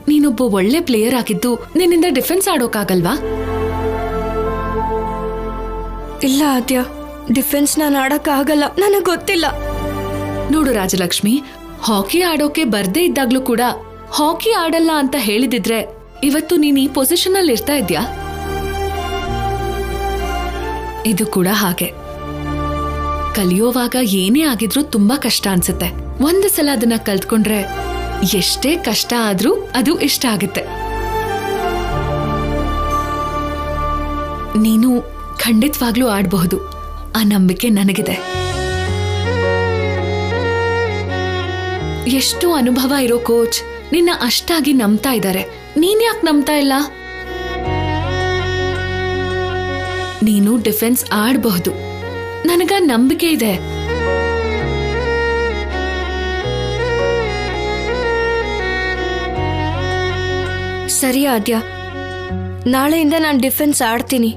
ನೀನೊಬ್ಬ ಒಳ್ಳೆ ಪ್ಲೇಯರ್ ಆಗಿದ್ದು ನಿನ್ನಿಂದ ಡಿಫೆನ್ಸ್ ಆಡೋಕಾಗಲ್ವಾ? ಇಲ್ಲ ಆದ್ಯ, ಡಿಫೆನ್ಸ್ ನಾನು ಆಡಕ್ಕಾಗಲ್ಲ, ನನಗ್ ಗೊತ್ತಿಲ್ಲ. ನೋಡು ರಾಜಲಕ್ಷ್ಮಿ, ಹಾಕಿ ಆಡೋಕೆ ಬರ್ದೇ ಇದ್ದಾಗ್ಲೂ ಕೂಡ ಹಾಕಿ ಆಡಲ್ಲ ಅಂತ ಹೇಳಿದಿದ್ರೆ ಇವತ್ತು ನೀನ್ ಈ ಪೊಸಿಷನ್ ಅಲ್ಲಿ ಇರ್ತಾ ಇದ್ಯಾ? ಇದು ಕೂಡ ಹಾಗೆ. ಕಲಿಯೋವಾಗ ಏನೇ ಆಗಿದ್ರೂ ತುಂಬಾ ಕಷ್ಟ ಅನ್ಸುತ್ತೆ. ಒಂದು ಸಲ ಅದನ್ನ ಕಲ್ತ್ಕೊಂಡ್ರೆ ಎಷ್ಟೇ ಕಷ್ಟ ಆದ್ರೂ ಅದು ಇಷ್ಟ ಆಗುತ್ತೆ. ನೀನು ಖಂಡಿತವಾಗ್ಲೂ ಆಡಬಹುದು, ಆ ನಂಬಿಕೆ ನನಗಿದೆ. ಎಷ್ಟು ಅನುಭವ ಇರೋ ಕೋಚ್ ನಿನ್ನ ಅಷ್ಟಾಗಿ ನಂಬ್ತಾ ಇದ್ದಾರೆ, ನೀನ್ ಯಾಕೆ ನಂಬ್ತಾ ಇಲ್ಲ? ನೀನು ಡಿಫೆನ್ಸ್ ಆಡಬಹುದು, ನನಗ ನಂಬಿಕೆ ಇದೆ. ಸರಿ ಆದ್ಯ, ನಾಳೆಯಿಂದ ನಾನು ಡಿಫೆನ್ಸ್ ಆಡ್ತೀನಿ.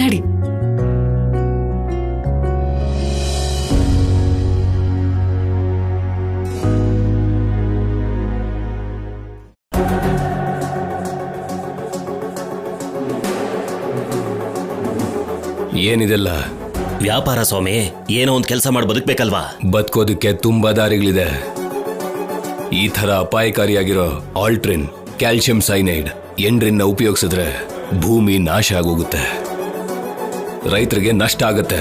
ನಡಿ. ಏನಿದೆಲ್ಲ? ವ್ಯಾಪಾರ ಸ್ವಾಮಿ, ಏನೋ ಒಂದು ಕೆಲಸ ಮಾಡಿ ಬದುಕಬೇಕಲ್ವಾ? ಬದುಕೋದಕ್ಕೆ ತುಂಬಾ ದಾರಿಗಳಿದೆ. ಈ ತರ ಅಪಾಯಕಾರಿಯಾಗಿರೋ ಆಲ್ಟ್ರಿನ್, ಕ್ಯಾಲ್ಸಿಯಂ ಸೈನೈಡ್, ಎಂಡ್ರಿನ್ ಉಪಯೋಗಿಸಿದ್ರೆ ಭೂಮಿ ನಾಶ ಆಗೋಗುತ್ತೆ, ರೈತರಿಗೆ ನಷ್ಟ ಆಗತ್ತೆ.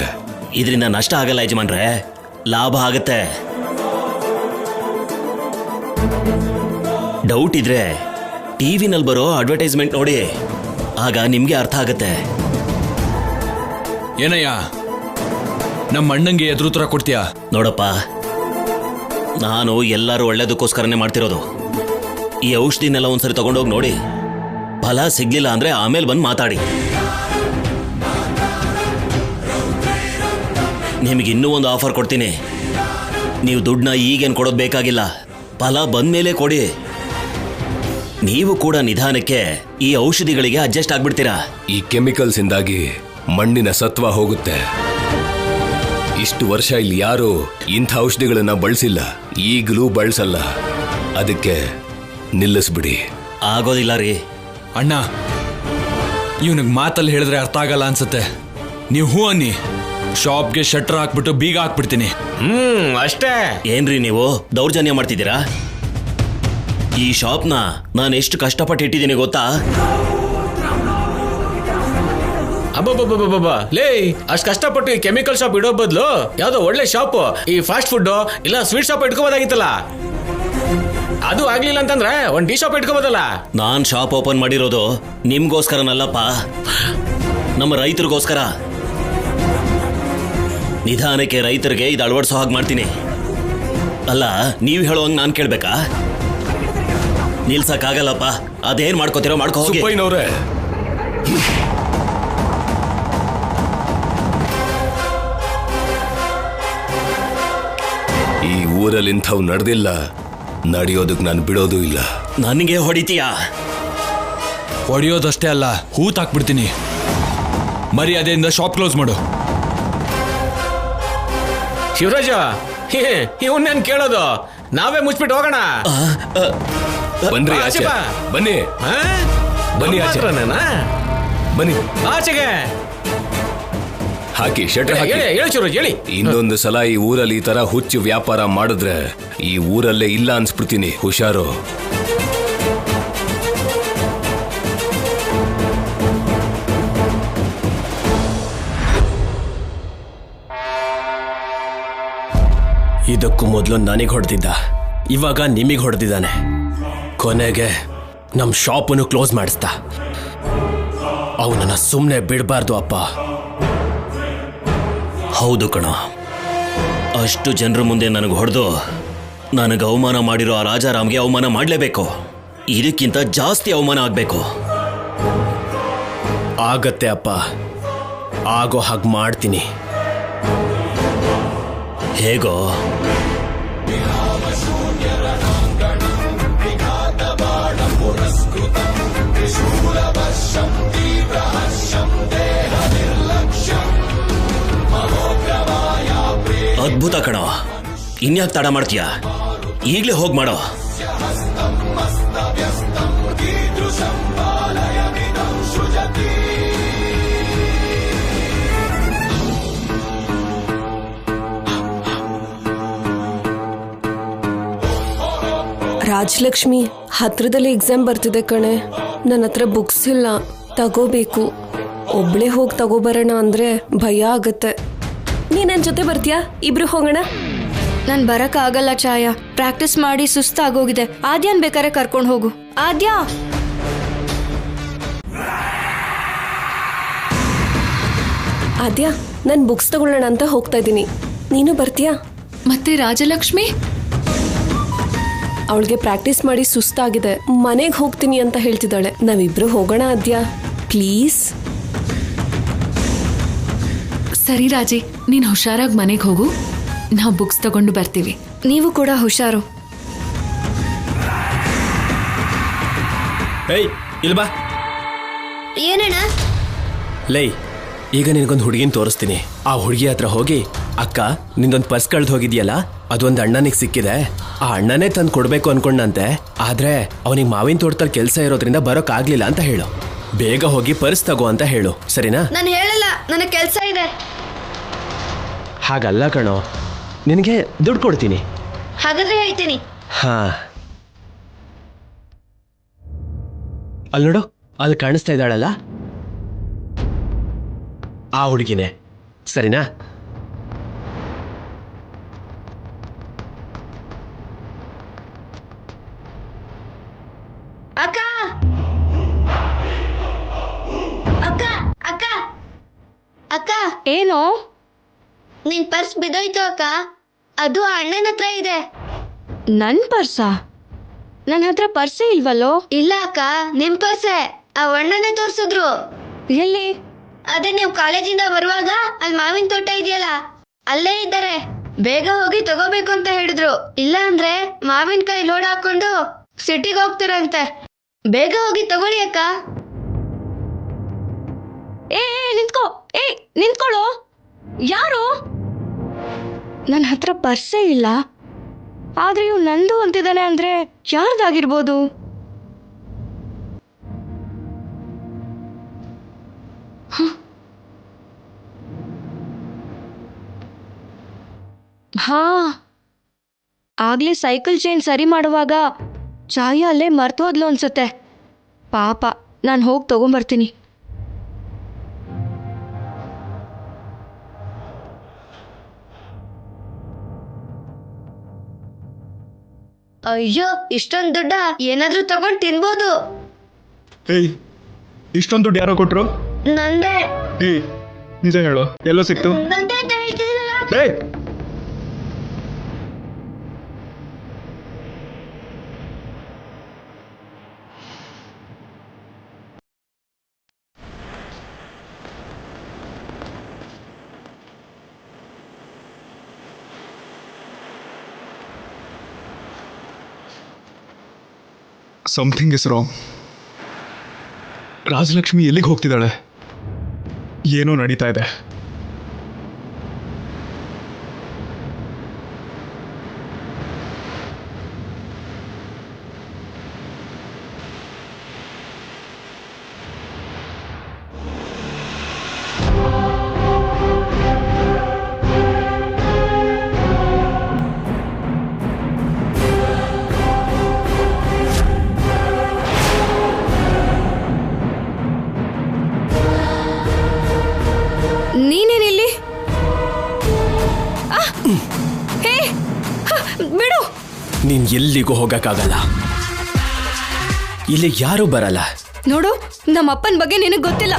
ಇದರಿಂದ ನಷ್ಟ ಆಗಲ್ಲ ಯಜಮಾನ್ರೆ, ಲಾಭ ಆಗತ್ತೆ. ಡೌಟ್ ಇದ್ರೆ ಟಿವಿನಲ್ಲಿ ಬರೋ ಅಡ್ವರ್ಟೈಸ್ಮೆಂಟ್ ನೋಡಿ, ಆಗ ನಿಮ್ಗೆ ಅರ್ಥ ಆಗತ್ತೆ. ಏನಯ್ಯ, ನಮ್ಮ ಅಣ್ಣಂಗೆ ಎದುರುತ್ತರ ಕೊಡ್ತೀಯಾ? ನೋಡಪ್ಪ, ನಾನು ಎಲ್ಲರೂ ಒಳ್ಳೇದಕ್ಕೋಸ್ಕರನೇ ಮಾಡ್ತಿರೋದು. ಈ ಔಷಧಿನೆಲ್ಲ ಒಂದ್ಸರಿ ತಗೊಂಡೋಗಿ ನೋಡಿ, ಫಲ ಸಿಗ್ಲಿಲ್ಲ ಅಂದ್ರೆ ಆಮೇಲೆ ಬಂದು ಮಾತಾಡಿ. ನಿಮಗೆ ಇನ್ನೂ ಒಂದು ಆಫರ್ ಕೊಡ್ತೀನಿ. ನೀವು ದುಡ್ಡನ್ನ ಈಗೇನು ಕೊಡೋದು ಬೇಕಾಗಿಲ್ಲ, ಫಲ ಬಂದ್ಮೇಲೆ ಕೊಡಿ. ನೀವು ಕೂಡ ನಿಧಾನಕ್ಕೆ ಈ ಔಷಧಿಗಳಿಗೆ ಅಡ್ಜಸ್ಟ್ ಆಗ್ಬಿಡ್ತೀರಾ. ಈ ಕೆಮಿಕಲ್ಸ್ ಇಂದಾಗಿ ಮಣ್ಣಿನ ಸತ್ವ ಹೋಗುತ್ತೆ. ಇಷ್ಟು ವರ್ಷ ಇಲ್ಲಿ ಯಾರು ಇಂಥ ಔಷಧಿಗಳನ್ನ ಬಳಸಿಲ್ಲ, ಈಗಲೂ ಬಳಸಲ್ಲ. ಅದಕ್ಕೆ ನಿಲ್ಲಿಸ್ಬಿಡಿ. ಆಗೋದಿಲ್ಲ ರೀ ಅಣ್ಣ, ಇವನಿಗೆ ಮಾತಲ್ಲಿ ಹೇಳಿದ್ರೆ ಅರ್ಥ ಆಗಲ್ಲ ಅನ್ಸುತ್ತೆ. ನೀವು ಹೂ ಅನ್ನಿ, ಶಾಪ್ಗೆ ಶಟ್ರ್ ಹಾಕ್ಬಿಟ್ಟು ಬೀಗ ಹಾಕ್ಬಿಡ್ತೀನಿ. ಅಷ್ಟೇ. ಏನ್ರಿ ನೀವು ದೌರ್ಜನ್ಯ ಮಾಡ್ತಿದ್ದೀರಾ? ಈ ಶಾಪ್ನ ನಾನು ಎಷ್ಟು ಕಷ್ಟಪಟ್ಟು ಇಟ್ಟಿದ್ದೀನಿ ಗೊತ್ತಾ? ಅಬ್ಬಬ್ಬಬ್ಬಬ್ಬ, ಲೇ, ಅಷ್ಟು ಕಷ್ಟಪಟ್ಟು ಈ ಕೆಮಿಕಲ್ ಶಾಪ್ ಇಡೋ ಬದಲು ಯಾವ್ದೋ ಒಳ್ಳೆ ಶಾಪ್, ಈ ಫಾಸ್ಟ್ ಫುಡ್ ಇಲ್ಲ ಸ್ವೀಟ್ ಶಾಪ್ ಇಟ್ಕೋಬೋದಾಗಿತ್ತಲ್ಲ. ಅದು ಆಗ್ಲಿಲ್ಲ ಅಂತಂದ್ರೆ ಒಂದು ಟೀ ಶಾಪ್ ಇಟ್ಕೋಬೋದಲ್ಲ. ನಾನ್ ಶಾಪ್ ಓಪನ್ ಮಾಡಿರೋದು ನಿಮ್ಗೋಸ್ಕರನಲ್ಲಪ್ಪ, ನಮ್ಮ ರೈತರಿಗೋಸ್ಕರ. ನಿಧಾನಕ್ಕೆ ರೈತರಿಗೆ ಇದು ಅಳವಡಿಸೋ ಹಾಗೆ ಮಾಡ್ತೀನಿ. ಅಲ್ಲ, ನೀವು ಹೇಳೋಂಗೆ ನಾನು ಕೇಳ್ಬೇಕಾ? ನಿಲ್ಸಕ್ಕಾಗಲ್ಲಪ್ಪ. ಅದೇನ್ ಮಾಡ್ಕೋತಿರೋ ಮಾಡ್ಕೋ ಹೋಗಿ. ಸುಬ್ಬಯ್ಯನವ್ರೆ, ಈ ಊರಲ್ಲಿ ಇಂಥವು ನಡೆದಿಲ್ಲ, ನಡೆಯೋದಕ್ಕೆ ನಾನು ಬಿಡೋದು ಇಲ್ಲ. ನನಗೆ ಹೊಡಿತೀಯಾ? ಹೊಡೆಯೋದಷ್ಟೇ ಅಲ್ಲ, ಹೂತಾಕ್ಬಿಡ್ತೀನಿ. ಮರ್ಯಾದೆಯಿಂದ ಶಾಪ್ ಕ್ಲೋಸ್ ಮಾಡು. ಶಿವರಾಜ, ಇವನ್ನೇನ್ ಕೇಳೋದು? ನಾವೇ ಮುಚ್ಬಿಟ್ಟು ಹೋಗೋಣ. ಬನ್ರಿ ಆಚೆ, ಬನ್ನಿ ಬನ್ನಿ ಆಚೆ, ಬನ್ನಿ ಆಚೆಗೆ ಹಾಕಿ, ಶಟರ್ ಹಾಕಿ. ಹೇಳಿ ಶಿವರಾಜ್, ಹೇಳಿ. ಇನ್ನೊಂದು ಸಲ ಈ ಊರಲ್ಲಿ ಈ ತರ ಹುಚ್ಚು ವ್ಯಾಪಾರ ಮಾಡಿದ್ರೆ ಈ ಊರಲ್ಲೇ ಇಲ್ಲ ಅನ್ಸ್ಬಿಡ್ತೀನಿ. ಹುಷಾರು. ಇದಕ್ಕೂ ಮೊದಲು ನನಗೆ ಹೊಡೆದಿದ್ದ, ಇವಾಗ ನಿಮಗೆ ಹೊಡೆದಿದ್ದಾನೆ. ಕೊನೆಗೆ ನಮ್ಮ ಶಾಪನ್ನು ಕ್ಲೋಸ್ ಮಾಡಿಸ್ದ. ಅವನನ್ನ ಸುಮ್ಮನೆ ಬಿಡಬಾರ್ದು ಅಪ್ಪ. ಹೌದು ಕಣ, ಅಷ್ಟು ಜನರ ಮುಂದೆ ನನಗೆ ಹೊಡೆದು ನನಗೆ ಅವಮಾನ ಮಾಡಿರೋ ಆ ರಾಜಾರಾಮ್ಗೆ ಅವಮಾನ ಮಾಡಲೇಬೇಕು. ಇದಕ್ಕಿಂತ ಜಾಸ್ತಿ ಅವಮಾನ ಆಗಬೇಕು. ಆಗತ್ತೆ ಅಪ್ಪ, ಆಗೋ ಹಾಗೆ ಮಾಡ್ತೀನಿ. ಹೇಗೋ? ಅದ್ಭುತ ಕಣ. ಇನ್ಯಾಕೆ ತಡ ಮಾಡ್ತೀಯಾ? ಈಗಲೇ ಹೋಗಿ ಮಾಡೋ. ರಾಜಲಕ್ಷ್ಮಿ, ಹತ್ರದಲ್ಲಿ ಎಕ್ಸಾಮ್ ಬರ್ತಿದೆ ಕಣೆ. ನನ್ನ ಹತ್ರ ಬುಕ್ಸ್ ಇಲ್ಲ, ತಗೋಬೇಕು. ಒಬ್ಳೆ ಹೋಗಿ ತಗೋಬರೋಣ ಅಂದ್ರೆ ಭಯ ಆಗತ್ತೆ. ನೀ ನನ್ನ ಜೊತೆ ಬರ್ತೀಯಾ? ಇಬ್ರು ಹೋಗೋಣ. ನಾನು ಬರಕ್ಕಾಗಲ್ಲ ಛಾಯಾ, ಪ್ರಾಕ್ಟೀಸ್ ಮಾಡಿ ಸುಸ್ತಾಗೋಗಿದೆ. ಆದ್ಯಾನ್ ಬೇಕಾದ್ರೆ ಕರ್ಕೊಂಡು ಹೋಗು. ಆದ್ಯಾ, ಆದ್ಯಾ, ನಾನು ಬುಕ್ಸ್ ತಗೊಳ್ಳೋಣ ಅಂತ ಹೋಗ್ತಾ ಇದ್ದೀನಿ. ನೀನು ಬರ್ತೀಯಾ? ಮತ್ತೆ ರಾಜಲಕ್ಷ್ಮಿ? ಅವಳಿಗೆ ಪ್ರಾಕ್ಟೀಸ್ ಮಾಡಿ ಸುಸ್ತಾಗಿದೆ, ಮನೆಗೆ ಹೋಗ್ತೀನಿ ಅಂತ ಹೇಳ್ತಿದ್ದಾಳೆ. ನಾವಿಬ್ರು ಹೋಗೋಣ ಆದ್ಯಾ, ಪ್ಲೀಸ್. ಸರಿ ರಾಜಿ, ನೀನ್ ಹುಷಾರಾಗಿ ಮನೆಗೆ ಹೋಗು, ನಾವು ಬುಕ್ಸ್ ತಗೊಂಡು ಬರ್ತೀವಿ. ನೀವು ಕೂಡ ಹುಷಾರು. ಏಯ್ ಇಲ್ಬಾ. ಏನಣ್ಣ? ಲೈ, ಈಗ ನಿನಗೊಂದು ಹುಡುಗಿನ ತೋರಿಸ್ತೀನಿ. ಆ ಹುಡುಗಿ ಹತ್ರ ಹೋಗಿ, ಅಕ್ಕ ನಿಂದೊಂದು ಪರ್ಸ್ ಕಳ್ದು ಹೋಗಿದ್ಯಲ್ಲ, ಅದೊಂದು ಅಣ್ಣನಿಗೆ ಸಿಕ್ಕಿದೆ, ಆ ಅಣ್ಣನೇ ತಂದು ಕೊಡ್ಬೇಕು ಅನ್ಕೊಂಡಂತೆ. ಆದ್ರೆ ಅವನಿಗೆ ಮಾವಿನ ತೋಟದಲ್ಲಿ ಕೆಲಸ ಇರೋದ್ರಿಂದ ಬರೋಕ್ ಆಗ್ಲಿಲ್ಲ ಅಂತ ಹೇಳು. ಬೇಗ ಹೋಗಿ ಪರ್ಸ್ ತಗೋ ಅಂತ ಹೇಳು, ಸರಿನಾ? ನಾನು ಹೇಳಲ್ಲ, ನನಗೆ ಕೆಲಸ ಇದೆ. ಹಾಗಲ್ಲ ಕಣೋ, ನಿನಗೆ ದುಡ್ಡು ಕೊಡ್ತೀನಿ. ಹಾಗಾದ್ರೆ ಹೇಳ್ತೀನಿ. ಹಾ, ಅಲ್ಲಿ ನೋಡು, ಅಲ್ಲಿ ಕಾಣಿಸ್ತಾ ಇದ್ದಾಳಲ್ಲ, ಆ ಹುಡುಗಿನೇ, ಸರಿನಾ? ಅಕ್ಕ, ಅಕ್ಕ, ಅಕ್ಕ, ಅಕ್ಕ, ಏನು? ನಿನ್ ಪರ್ಸ್ ಬಿದ್ದೋಯ್ತು ಅಕ್ಕ. ಅದು ಅಣ್ಣನ ಹತ್ರ ಇದೆ. ನನ್ ಪರ್ಸಾ? ನನ್ನ ಹತ್ರ ಪರ್ಸೇ ಇಲ್ವಲ್ಲೋ. ಇಲ್ಲ ಅಕ್ಕ, ನಿಮ್ ಪರ್ಸೆ. ಆ ಅಣ್ಣನೇ ತೋರ್ಸಿದ್ರು. ಎಲ್ಲಿ? ಅದೇ ನೀವು ಕಾಲೇಜಿಂದ ಬರುವಾಗ ಅಲ್ಲಿ ಮಾವಿನ ತೋಟ ಇದೆಯಲ್ಲ, ಅಲ್ಲೇ ಇದ್ದಾರೆ. ಬೇಗ ಹೋಗಿ ತಗೋಬೇಕು ಅಂತ ಹೇಳಿದ್ರು. ಇಲ್ಲ ಅಂದ್ರೆ ಮಾವಿನಕಾಯಿ ಲೋಡ್ ಹಾಕೊಂಡು ಸಿಟಿಗೆ ಹೋಗ್ತಾರಂತೆ. ಬೇಗ ಹೋಗಿ ತಗೊಳ್ಳಿ ಅಕ್ಕ. ಏ ನಿಂತ್ಕೋ, ಏ ನಿಂತ್ಕೊಳ್ಳೋ. ಯಾರು? ನನ್ನ ಹತ್ರ ಪರ್ಸೇ ಇಲ್ಲ, ಆದ್ರೆ ಇವ್ ನಂದು ಅಂತಿದ್ದಾನೆ ಅಂದ್ರೆ ಯಾರ್ದಾಗಿರ್ಬೋದು? ಹಾ, ಆಗ್ಲೇ ಸೈಕಲ್ ಚೈನ್ ಸರಿ ಮಾಡುವಾಗ ಛಾಯಾ ಅಲ್ಲೇ ಮರ್ತೋದ್ಲು ಅನ್ಸುತ್ತೆ. ಪಾಪ, ನಾನು ಹೋಗಿ ತಗೊಂಬರ್ತೀನಿ. ಅಯ್ಯೋ, ಇಷ್ಟೊಂದು ದುಡ್ಡ? ಏನಾದ್ರೂ ತಗೊಂಡ್ ತಿನ್ಬೋದು. ಏಯ್, ಇಷ್ಟೊಂದು ದುಡ್ಡು ಯಾರೋ ಕೊಟ್ರು? ನಂದೇ. ಏಯ್, ನಿಜ ಹೇಳು, ಎಲ್ಲೋ ಸಿಕ್ತು? ನಂದೇ ಅಂತ ಹೇಳ್ತಿದ್ದೀರಲ್ಲ. ಏಯ್, ಸಮಥಿಂಗ್ ಇಸ್ ರಾಂಗ್. ರಾಜಲಕ್ಷ್ಮಿ ಎಲ್ಲಿಗೆ ಹೋಗ್ತಿದ್ದಾಳೆ? ಏನೋ ನಡೀತಾ ಇದೆ. ನೀನೇನಿಲ್ಲಿ? ಹೇ, ಬಿಡು. ನೀನ್ ಎಲ್ಲಿಗೂ ಹೋಗಕ್ಕಾಗಲ್ಲ, ಇಲ್ಲಿ ಯಾರು ಬರಲ್ಲ. ನೋಡು, ನಮ್ಮ ಅಪ್ಪನ ಬಗ್ಗೆ ನಿನಗೆ ಗೊತ್ತಿಲ್ಲ.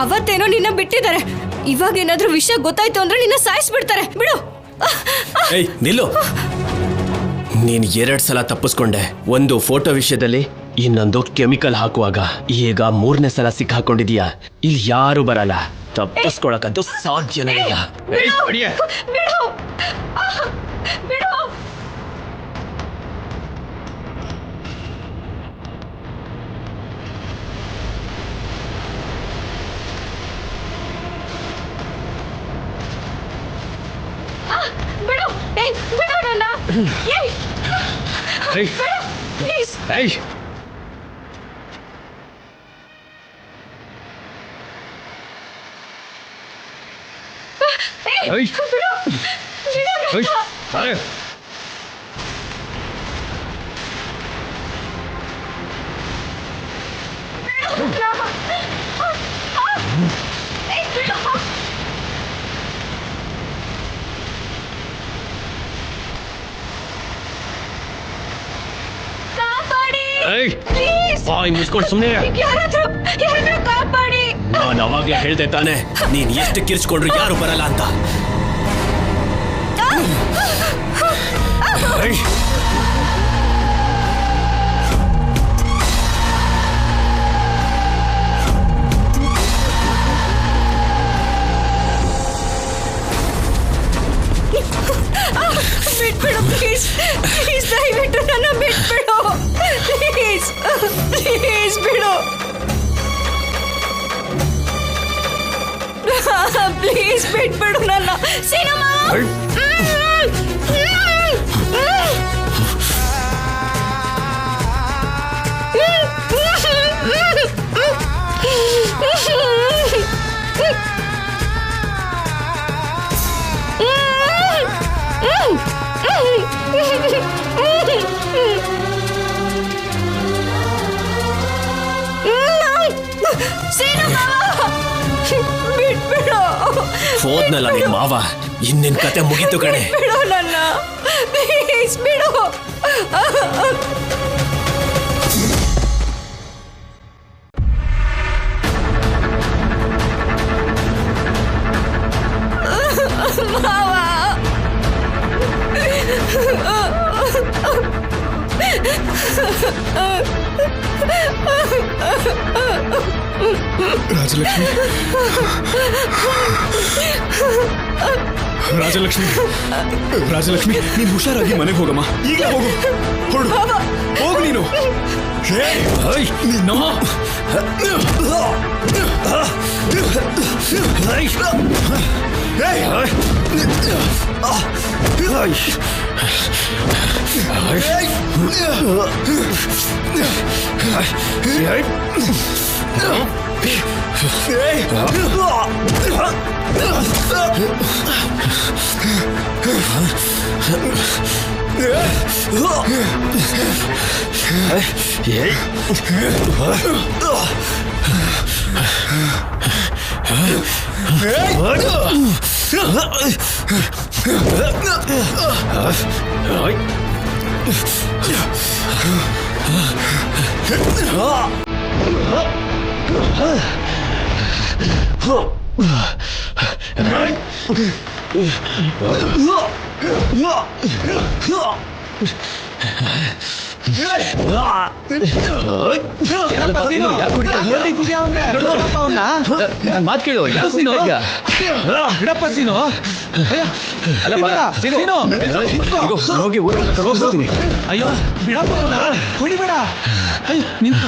ಅವತ್ತೇನೋ ನಿನ್ನ ಬಿಟ್ಟಿದ್ದಾರೆ. ಇವಾಗ ಏನಾದ್ರೂ ವಿಷಯ ಗೊತ್ತಾಯ್ತು ಅಂದ್ರೆ ನಿನ್ನ ಸಾಯಿಸ್ಬಿಡ್ತಾರೆ. ಬಿಡು. ಏಯ್ ನಿಲ್ಲು. ನೀನ್ 2 ಸಲ ತಪ್ಪಿಸ್ಕೊಂಡೆ, ಒಂದು ಫೋಟೋ ವಿಷಯದಲ್ಲಿ, ಇನ್ನೊಂದು ಕೆಮಿಕಲ್ ಹಾಕುವಾಗ. ಈಗ 3ನೇ ಸಲ ಸಿಕ್ಕಾಕೊಂಡಿದೀಯಾ. ಇಲ್ಲಿ ಯಾರು ಬರಲ್ಲ, ತಪ್ಪಿಸ್ಕೊಳಕ್ಕಂತೂ ಸಾಧ್ಯನೇ ಇಲ್ಲ. ಬಿಡು. ಬಿಡು. ಬಿಡು. ಬಿಡು ನನ್ನ. ಏಯ್ ಪ್ಲೀಸ್. ಏಯ್ ಏಯ್ ಬಿಡು. ಏಯ್ ಅರೆ ಏಯ್ ಬಾಯ್ ಮುಚ್ಕೊಂಡು ಸುಮ್ಮನೆ ಯಾರಾದ್ರೂ ಕಾಪಾಡಿ. ನಾನು ಅವಾಗ್ಲೇ ಹೇಳ್ದೆ ತಾನೆ, ನೀನ್ ಎಷ್ಟು ಕಿರ್ಚ್ಕೊಂಡ್ರು ಯಾರು ಬರಲ್ಲ ಅಂತ. ಏಯ್ ಬಿಟ್ಬಿಡು ಪ್ಲೀಸ್. ಪ್ಲೀಸ್ ದಯವಿಟ್ಟು ನನ್ನ ಬಿಟ್ಬಿಡು. ಪ್ಲೀಸ್ ಪ್ಲೀಸ್ ಬಿಡು. ಪ್ಲೀಸ್ ಬಿಟ್ಬಿಡು ನನ್ನ. ಸಿನಿಮಾ ಬಿಟ್ಬಿಡು. ಹೋದ್ನಲ್ಲ ನಿನ್ ಮಾವ, ಇನ್ನಿನ್ ಕತೆ ಮುಗೀತು ಕಣೆ. ಬಿಡು ನನ್ನ. ಪ್ಲೀಸ್ ಬಿಡು. ಮಾವ ರಾಜಲಕ್ಷ್ಮಿ ರಾಜಲಕ್ಷ್ಮಿ ರಾಜಲಕ್ಷ್ಮಿ ನೀನು ಹುಷಾರಾಗಿ ಮನೆಗೆ ಹೋಗಮ್ಮ. ಈಗಲೇ ಹೋಗು. ಹೊರಡು ಹೋಗು ನೀನು. ನಿನ್ನ ಮಾತು ಕೇಳು. ಬಿಡಪ್ಪ ಸೀನು. ಹೋಗಿ ಹೋಗ್ತೀನಿ. ಅಯ್ಯೋ ಬಿಡಪ್ಪ, ಹೊಡಿಬೇಡ. ಅಯ್ಯೋ ನಿಂತು.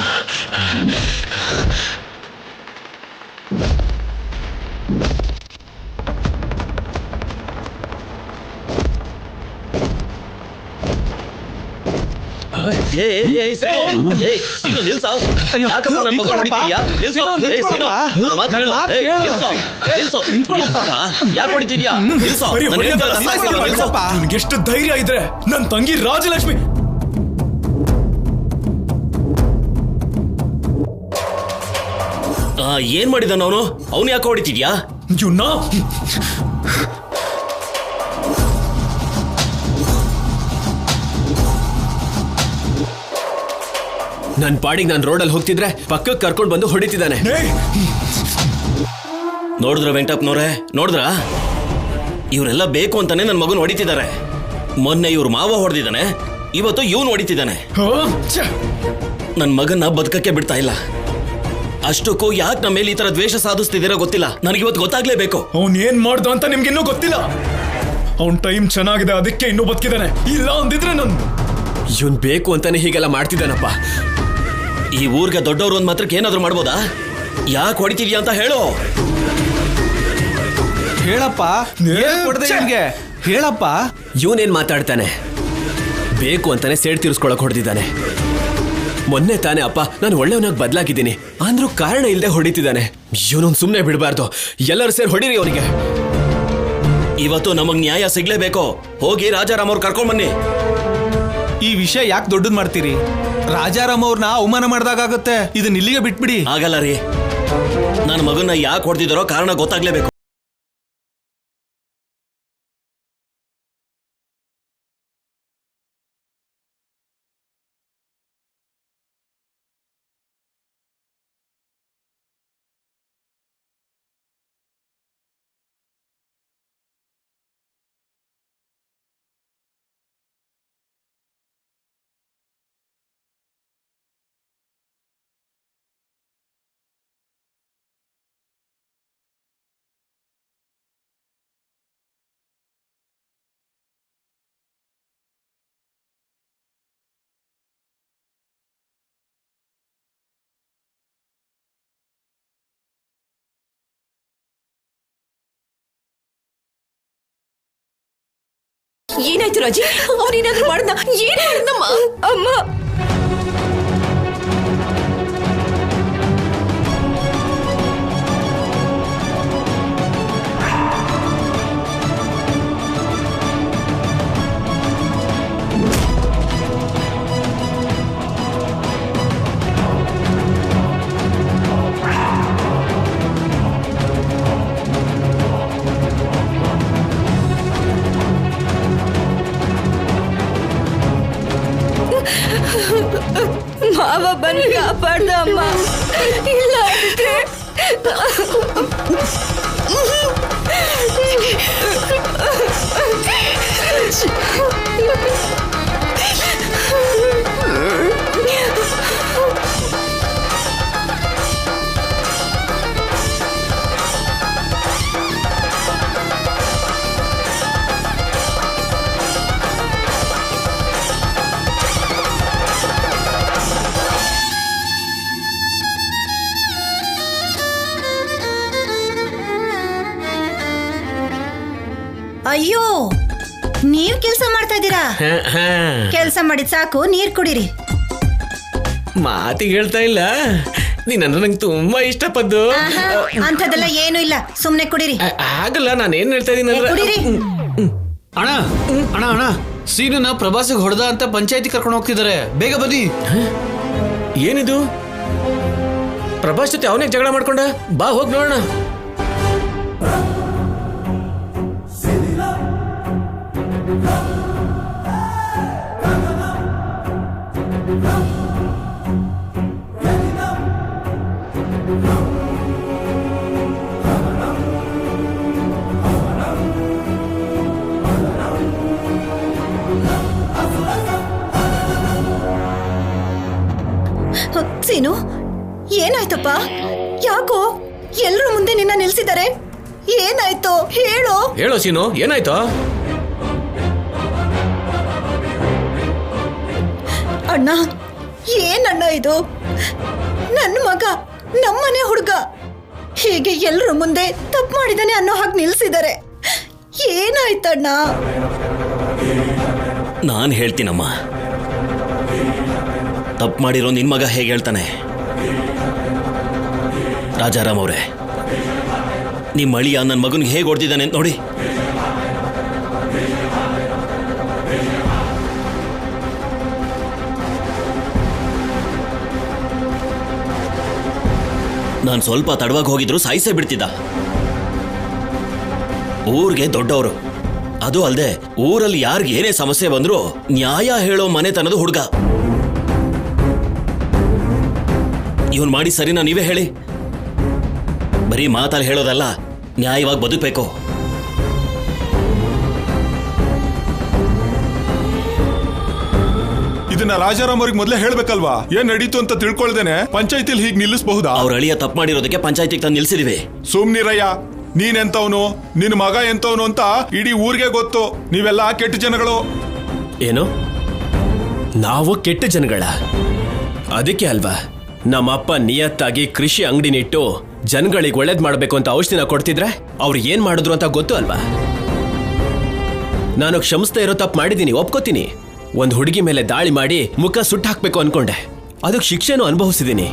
ಎಷ್ಟು ಧೈರ್ಯ ಇದ್ರೆ ನನ್ನ ತಂಗಿ ರಾಜಲಕ್ಷ್ಮಿ. ಏನ್ ಮಾಡಿದಾನ ಅವನು? ಅವನು ಯಾಕೆ ಹೊಡಿತಿದ್ಯಾ? ನನ್ ಪಾಡಿಗೆ ನಾನು ರೋಡಲ್ಲಿ ಹೋಗ್ತಿದ್ರೆ ಪಕ್ಕಕ್ಕೆ ಕರ್ಕೊಂಡು ಬಂದು ಹೊಡಿತಿದ್ದಾನೆ. ನೋಡಿದ್ರ ವೆಂಕಟಪ್ಪನವ್ರೆ, ನೋಡಿದ್ರ? ಇವರೆಲ್ಲ ಬೇಕು ಅಂತಾನೆ ನನ್ನ ಮಗನ ಹೊಡಿತಿದ್ದಾರೆ. ಮೊನ್ನೆ ಇವ್ರ ಮಾವ ಹೊಡೆದಿದ್ದಾನೆ, ಇವತ್ತು ಇವನು ಹೊಡಿತಿದ್ದಾನೆ. ನನ್ನ ಮಗನ ಬದುಕಕ್ಕೆ ಬಿಡ್ತಾ ಇಲ್ಲ. ಅಷ್ಟಕ್ಕೂ ಯಾಕೆ ನಮ್ಮ ಮೇಲೆ ಈ ತರ ದ್ವೇಷ ಸಾಧಿಸ್ತಿದ್ದೀರಾ ಗೊತ್ತಿಲ್ಲ. ನನಗಿವತ್ತು ಗೊತ್ತಾಗ್ಲೇಬೇಕು. ಅವನ್ ಏನ್ ಮಾಡ್ದ ಅಂತ ನಿಮ್ಗೆ ಇನ್ನೂ ಗೊತ್ತಿಲ್ಲ. ಅವನ್ ಟೈಮ್ ಚೆನ್ನಾಗಿದೆ, ಅದಕ್ಕೆ ಇನ್ನೂ ಬದುಕಿದ್ದಾನೆ. ಇಲ್ಲ ಅಂದಿದ್ರೆ ನನ್ ಇವನ್ ಬೇಕು ಅಂತಾನೆ ಹೀಗೆಲ್ಲ ಮಾಡ್ತಿದ್ದಾನಪ್ಪ. ಈ ಊರ್ಗೆ ದೊಡ್ಡವ್ರು ಒಂದ್ ಮಾತ್ರಕ್ಕೆ ಏನಾದ್ರು ಮಾಡ್ಬೋದಾ? ಯಾಕೆ ಹೊಡಿತಿದ್ಯಾ ಅಂತ ಹೇಳು. ಹೇಳಪ್ಪ. ಹೊಡೆದೆ ನಿಮ್ಗೆ ಹೇಳಪ್ಪ. ಇವನೇನ್ ಮಾತಾಡ್ತಾನೆ? ಬೇಕು ಅಂತಾನೆ ಸೇಡ್ ತೀರಿಸ್ಕೊಳಕ್ ಹೊಡೆದಿದ್ದಾನೆ. ಮೊನ್ನೆ ತಾನೇ ಅಪ್ಪ ನಾನು ಒಳ್ಳೆಯವನಾಗಿ ಬದಲಾಗಿದ್ದೀನಿ ಅಂದ್ರೂ ಕಾರಣ ಇಲ್ಲದೆ ಹೊಡಿತಿದ್ದಾನೆ. ಇವನೊಂದು ಸುಮ್ಮನೆ ಬಿಡಬಾರ್ದು, ಎಲ್ಲರೂ ಸೇರಿ ಹೊಡಿರಿ ಅವನಿಗೆ. ಇವತ್ತು ನಮಗ್ ನ್ಯಾಯ ಸಿಗ್ಲೇಬೇಕು. ಹೋಗಿ ರಾಜಾರಾಮ್ ಅವ್ರು ಕರ್ಕೊಂಡ್ ಬನ್ನಿ. ಈ ವಿಷಯ ಯಾಕೆ ದೊಡ್ಡದ್ ಮಾಡ್ತೀರಿ? ರಾಜಾರಾಮ್ ಅವ್ರನ್ನ ಅವಮಾನ ಮಾಡ್ದಾಗುತ್ತೆ. ಇದನ್ನ ಇಲ್ಲಿಗೆ ಬಿಟ್ಬಿಡಿ. ಆಗಲ್ಲ ರೀ, ನನ್ನ ಮಗನ್ನ ಯಾಕೆ ಹೊಡೆದಿದ್ದಾರೋ ಕಾರಣ ಗೊತ್ತಾಗ್ಲೇಬೇಕು. ಏನಾಯ್ತು ರಾಜಿ? ಅವನೇನಾದ್ರೂ ಮಾಡ್ದ? ಏನ್ ಮಾಡ್ದಮ್ಮ? ಅಮ್ಮ ಮಾವ ಬಂದು ಕಾಪಾಡ್ದ ಅಮ್ಮ. ಇಲ್ಲ ಅಯ್ಯೋ, ನೀವ್ ಕೆಲ್ಸ ಮಾಡ್ತಾ ಇದ್ದೀರಾ? ಕೆಲ್ಸ ಮಾಡಿದ್ ಸಾಕು, ನೀರ್ ಕುಡೀರಿ. ಮಾತಿಗೆ ಹೇಳ್ತಾ ಇಲ್ಲ, ನೀನಂದ್ರೆ ನಂಗೆ ತುಂಬಾ ಇಷ್ಟಪದ್ದು. ಅಂಥದ್ದೆಲ್ಲ ಏನು ಇಲ್ಲ, ಸುಮ್ನೆ ಕುಡೀರಿ. ಆಗಲ್ಲ, ನಾನು ಏನ್ ಹೇಳ್ತಾ ಇದೀನಿ ಕುಡೀರಿ. ಅಣ್ಣ ಅಣ್ಣ ಅಣ್ಣ, ಸೀನನ್ನ ಪ್ರವಾಸಿಗೆ ಹೊಡೆದ ಅಂತ ಪಂಚಾಯತಿ ಕರ್ಕೊಂಡು ಹೋಗ್ತಿದ್ದಾರೆ, ಬೇಗ ಬನ್ನಿ. ಏನಿದು? ಪ್ರಭಾಸ್ ಜೊತೆ ಅವನೇ ಜಗಳ ಮಾಡ್ಕೊಂಡ? ಬಾ ಹೋಗ್ ನೋಡೋಣ. ಸೀನು, ಏನಾಯ್ತಪ್ಪ? ಯಾಕೋ ಎಲ್ರ ಮುಂದೆ ನಿನ್ನ ನಿಲ್ಸಿದ್ದಾರೆ? ಏನಾಯ್ತು ಹೇಳು. ಹೇಳೋ ಸೀನು, ಏನಾಯ್ತು? ಅಣ್ಣ, ಏನಣ್ಣ ಇದು? ನನ್ನ ಮಗ, ನಮ್ಮನೆ ಹುಡುಗ ಹೀಗೆ ಎಲ್ರ ಮುಂದೆ ತಪ್ಪು ಮಾಡಿದಾನೆ ಅನ್ನೋ ಹಾಗೆ ನಿಲ್ಸಿದ್ದಾರೆ. ಏನಾಯ್ತಣ್ಣ? ನಾನ್ ಹೇಳ್ತೀನಮ್ಮ, ತಪ್ಪು ಮಾಡಿರೋ ನಿನ್ ಮಗ ಹೇಗೆ ಹೇಳ್ತಾನೆ? ರಾಜಾರಾಮ್ ಅವರೇ, ನಿಮ್ಮ ಅಳಿಯ ನನ್ನ ಮಗನಿಗೆ ಹೇಗೆ ಹೊಡೆದಿದ್ದಾನೆ ಅಂತ ನೋಡಿ. ನಾನು ಸ್ವಲ್ಪ ತಡವಾಗಿ ಹೋಗಿದ್ರು ಸಾಯಿಸೇ ಬಿಡ್ತಿದ್ದ. ಊರಿಗೆ ದೊಡ್ಡವರು, ಅದು ಅಲ್ಲದೆ ಊರಲ್ಲಿ ಯಾರಿಗೆ ಏನೇ ಸಮಸ್ಯೆ ಬಂದ್ರು ನ್ಯಾಯ ಹೇಳೋ ಮನೆತನದ ಹುಡುಗ. ಇವನ್ ಮಾಡಿ ಸರಿನಾ? ನೀವೇ ಹೇಳಿ. ಬರೀ ಮಾತಲ್ಲಿ ಹೇಳೋದಲ್ಲ, ನ್ಯಾಯವಾಗಿ ಬದುಕಬೇಕು. ಇದನ್ನ ರಾಜಾರಾಮ್ ಅವ್ರಿಗೆ ಮೊದಲೇ ಹೇಳ್ಬೇಕಲ್ವಾ? ಏನ್ ನಡೀತು ಅಂತ ತಿಳ್ಕೊಳ್ದೇನೆ ಪಂಚಾಯತಿಲಿ ಹೀಗೆ ನಿಲ್ಲಿಸಬಹುದಾ? ಅವ್ರ ಅಳಿಯ ತಪ್ಪು ಮಾಡಿರೋದಕ್ಕೆ ಪಂಚಾಯತಿಗೆ ತಂದು ನಿಲ್ಸಿದೀವಿ. ಸುಮ್ನಿರಯ್ಯ, ನೀನ್ ಎಂತವನು, ನಿನ್ ಮಗ ಎಂತವನು ಅಂತ ಇಡೀ ಊರಿಗೆ ಗೊತ್ತು. ನೀವೆಲ್ಲ ಕೆಟ್ಟ ಜನಗಳು. ಏನು? ನಾವು ಕೆಟ್ಟ ಜನಗಳ? ಅದಕ್ಕೆ ಅಲ್ವಾ ನಮ್ಮಪ್ಪ ನಿಯತ್ತಾಗಿ ಕೃಷಿ ಅಂಗಡಿನಿಟ್ಟು ಜನಗಳಿಗೆ ಒಳ್ಳೇದ್ ಮಾಡ್ಬೇಕು ಅಂತ ಔಷಧಿನ ಕೊಡ್ತಿದ್ರೆ ಅವ್ರು ಏನ್ ಮಾಡಿದ್ರು ಅಂತ ಗೊತ್ತು ಅಲ್ವಾ? ನಾನು ಕ್ಷಮಿಸ್ತಾ ಇರೋ ತಪ್ಪು ಮಾಡಿದ್ದೀನಿ, ಒಪ್ಕೋತೀನಿ. ಒಂದು ಹುಡುಗಿ ಮೇಲೆ ದಾಳಿ ಮಾಡಿ ಮುಖ ಸುಟ್ಟು ಹಾಕ್ಬೇಕು ಅನ್ಕೊಂಡೆ, ಅದಕ್ಕೆ ಶಿಕ್ಷೆನೂ ಅನುಭವಿಸಿದ್ದೀನಿ.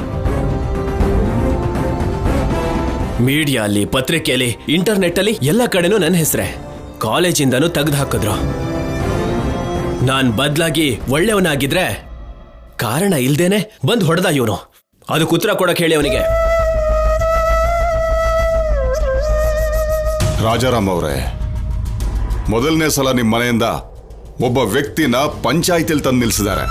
ಮೀಡಿಯಾ ಅಲ್ಲಿ, ಪತ್ರಿಕೆಯಲ್ಲಿ, ಇಂಟರ್ನೆಟ್ ಅಲ್ಲಿ ಎಲ್ಲ ಕಡೆನೂ ನನ್ನ ಹೆಸರೇ. ಕಾಲೇಜಿಂದನೂ ತೆಗೆದು ಹಾಕಿದ್ರು. ನಾನ್ ಬದ್ಲಾಗಿ ಒಳ್ಳೆಯವನಾಗಿದ್ರೆ ಕಾರಣ ಇಲ್ದೇನೆ ಬಂದು ಹೊಡೆದ ಇವನು. ಅದಕ್ಕೆ ಉತ್ತರ ಕೊಡಕ್ ಹೇಳಿ ಅವನಿಗೆ. ರಾಜಾರಾಮ್ ಅವರೇ, ಮೊದಲನೇ ಸಲ ನಿಮ್ಮ ಮನೆಯಿಂದ ಒಬ್ಬ ವ್ಯಕ್ತಿನ ಪಂಚಾಯಿತಿಯಲ್ಲಿ ತಂದು ನಿಲ್ಸಿದ್ದಾರೆ.